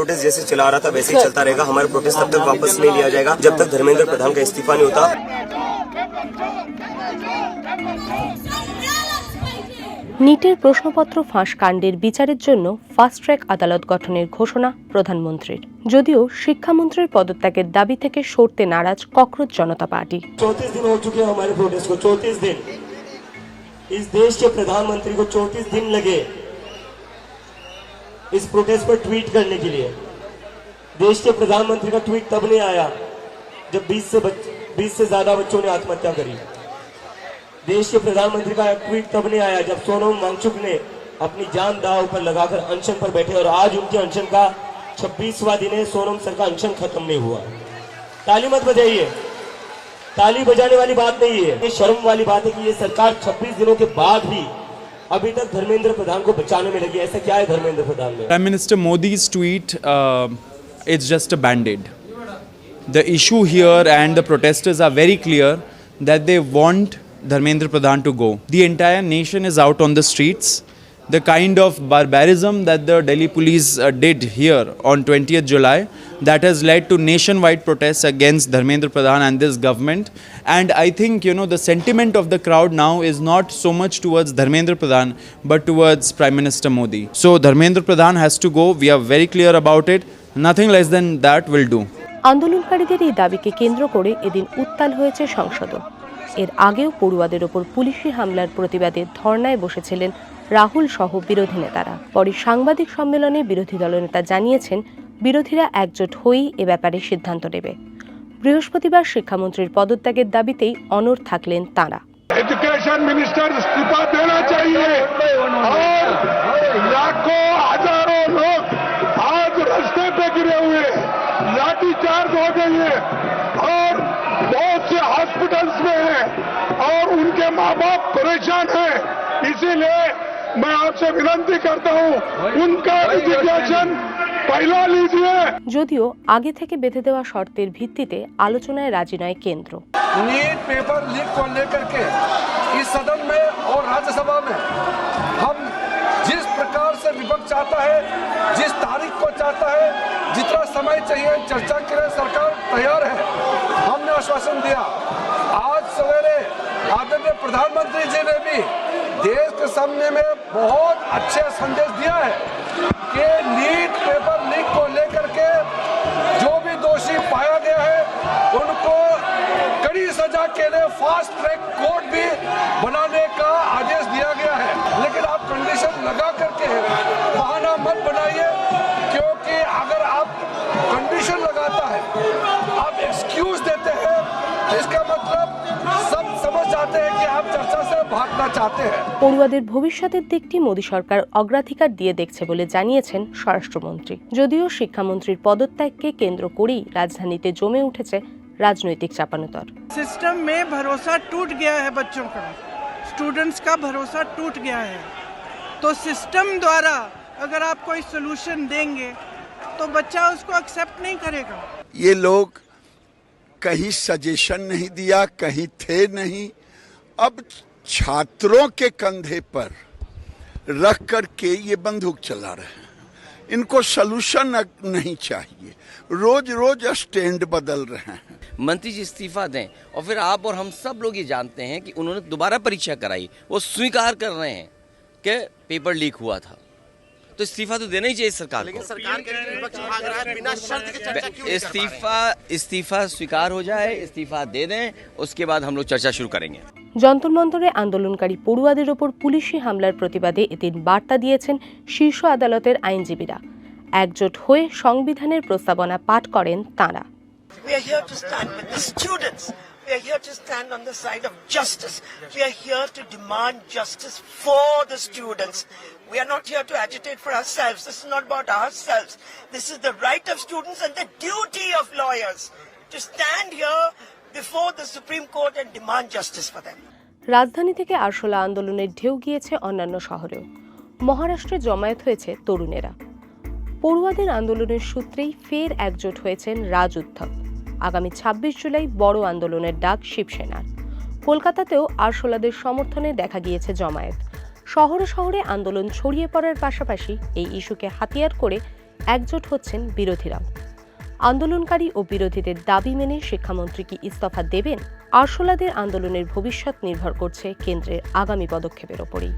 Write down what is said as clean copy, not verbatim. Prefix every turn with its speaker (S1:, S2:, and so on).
S1: Protest जैसे चला रहा था वैसे ही चलता रहेगा। हमारा प्रोटेस्ट तब तक वापस नहीं लिया जाएगा जब तक धर्मेंद्र प्रधान का इस्तीफा नहीं होता।
S2: নিটের প্রশ্নপত্র ফাঁস কাণ্ডের বিচারের জন্য ফাস্ট ট্র্যাক আদালত গঠনের ঘোষণা প্রধানমন্ত্রীর। যদিও শিক্ষামন্ত্রীর পদত্যাগের দাবি থেকে সরতে নারাজ ককরোচ জনতা পার্টি।
S1: 34 दिन हो चुके हैं हमारे प्रोटेस्ट को, 34 दिन। इस देश के प्रधानमंत्री को 34 दिन लगे इस प्रोटेस्ट पर ट्वीट करने के लिए। देश के प्रधानमंत्री का ट्वीट तब नहीं आया जब 20 से ज्यादा बच्चों ने आत्महत्या करी। देश के प्रधानमंत्री का ट्वीट तब नहीं आया जब सोनम वांगचुक ने अपनी जान दांव पर लगाकर अनशन पर बैठे और आज उनके अनशन का 26वां दिन है। सोनम सर का अनशन खत्म नहीं हुआ। ताली मत बजाइए, ताली बजाने वाली बात नहीं है, ये शर्म वाली बात है कि ये सरकार 26 दिनों के बाद भी अभी तक धर्मेंद्र प्रधान को बचाने में लगी। ऐसा क्या है धर्मेंद्र प्रधान में?
S3: Prime Minister Modi's tweet is just a band-aid. The issue here and the protesters are very clear that they want Dharmendra Pradhan to go. The entire nation is out on the streets. The kind of barbarism that the Delhi police did here on 20th July, that has led to nationwide protests against Dharmendra Pradhan and this government. And I think, the sentiment of the crowd now is not so much towards Dharmendra Pradhan, but towards Prime Minister Modi. So Dharmendra Pradhan has to go. We are very clear about it. Nothing less than that will do.
S2: আন্দোলনকারীদের এই দাবিকে কেন্দ্র করে এদিন উত্তাল হয়েছে সংসদও। এর আগেও পড়ুয়াদের ওপর পুলিশি হামলার প্রতিবাদে ধর্নায় বসেছিলেন রাহুল সহ বিরোধী নেতারা। পরে সাংবাদিক সম্মেলনে বিরোধী দলনেতা জানিয়েছেন বিরোধীরা একজোট হয়েই এ ব্যাপারে সিদ্ধান্ত নেবে। বৃহস্পতিবার শিক্ষামন্ত্রীর পদত্যাগের দাবিতেই অনড় থাকলেন তাঁরা।
S4: एजुकेशन मिनिस्टर इस्तीफा देना चाहिए और लाखों हजारों लोग आज रास्ते पे गिरे हुए, लाठीचार्ज हो गई है और बहुत से हॉस्पिटल्स में हैं और उनके माँ बाप परेशान हैं। इसीलिए मैं आपसे विनती करता हूँ उनका एजुकेशन पहला लीजिए।
S2: যদিও আগে থেকে বেঁধে দেওয়া শর্তের ভিত্তিতে আলোচনায় রাজি নয় কেন্দ্র।
S5: नीट पेपर लीक को लेकर के इस सदन में और राज्यसभा में हम जिस प्रकार से विपक्ष चाहता है, जिस तारीख को चाहता है, जितना समय चाहिए चर्चा के लिए सरकार तैयार है। हमने आश्वासन दिया। आज सवेरे आदरणीय प्रधानमंत्री जी ने भी देश के सामने में बहुत अच्छे संदेश दिया है कि नीट पेपर लीक को लेकर के जो भी दोषी पाया गया है उनको कड़ी सजा के लिए फास्ट ट्रैक कोर्ट भी बनाने का आदेश दिया गया है। लेकिन आप कंडीशन लगा करके बहाना मत बनाइए, क्योंकि अगर आप कंडीशन लगाता है, आप एक्सक्यूज देते हैं, इसका मतलब सब समझ जाते हैं कि आप चर्चा से भागना चाहते हैं।
S2: পড়ুয়াদের ভবিষ্যতের দিকটি মোদী সরকার অগ্রাধিকার দিয়ে দেখছে বলে জানিয়েছেন স্বরাষ্ট্রমন্ত্রী। যদিও শিক্ষামন্ত্রীর পদত্যাগকে কেন্দ্র করেই রাজধানীতে জমে উঠেছে রাজনৈতিক চাপানোতর।
S6: सिस्टम में भरोसा टूट गया है, बच्चों का, स्टूडेंट्स का भरोसा टूट गया है। तो सिस्टम द्वारा अगर आप कोई सोल्यूशन देंगे तो बच्चा उसको एक्सेप्ट नहीं करेगा।
S7: ये लोग कहीं सजेशन नहीं दिया, कहीं थे नहीं, अब छात्रों के कंधे पर रख करके ये बंदूक चला रहे हैं। इनको सलूशन नहीं चाहिए, रोज रोज स्टैंड बदल रहे हैं।
S8: मंत्री जी इस्तीफा दें और फिर आप और हम सब लोग ये जानते हैं कि उन्होंने दोबारा परीक्षा कराई, वो स्वीकार कर रहे हैं कि पेपर लीक हुआ था, तो इस्तीफा तो देना ही चाहिए सरकार को। इस्तीफा स्वीकार हो जाए, इस्तीफा दे दें, उसके बाद हम लोग चर्चा शुरू करेंगे।
S2: যন্তর মন্তরে আন্দোলনকারী পড়ুয়াদের ওপর পুলিশি হামলার প্রতিবাদে এদিন বার্তা দিয়েছেন শীর্ষ আদালতের আইনজীবীরা। একজোট হয়ে সংবিধানের প্রস্তাবনা পাঠ করেন তাঁরা।
S9: We are here to stand with the students. We are here to stand on the side of justice. We are here to demand justice for the students. We are not here to agitate for ourselves. This is not about ourselves. This is the right of students and the duty of lawyers to stand here before the Supreme Court and demand justice for them.
S2: রাজধানী থেকে আরশোলা আন্দোলনের ঢেউ গিয়েছে অন্যান্য শহরেও। মহারাষ্ট্রে জমায়েত হয়েছে তরুণেরা। পড়ুয়াদের আন্দোলনের সূত্রেই ফের একজোট হয়েছেন রাজ উদ্ধব। আগামী 26 জুলাই বড় আন্দোলনের ডাক শিবসেনার। কলকাতাতেও আরশোলাদের সমর্থনে দেখা গিয়েছে জমায়েত। শহরে শহরে আন্দোলন ছড়িয়ে পড়ার পাশাপাশি এই ইস্যুকে হাতিয়ার করে একজোট হচ্ছেন বিরোধীরাও। আন্দোলনকারী ও বিরোধীদের দাবি মেনে শিক্ষামন্ত্রী কি ইস্তফা দেবেন? আরশোলাদের আন্দোলনের ভবিষ্যৎ নির্ভর করছে কেন্দ্রের আগামী পদক্ষেপের ওপরেই।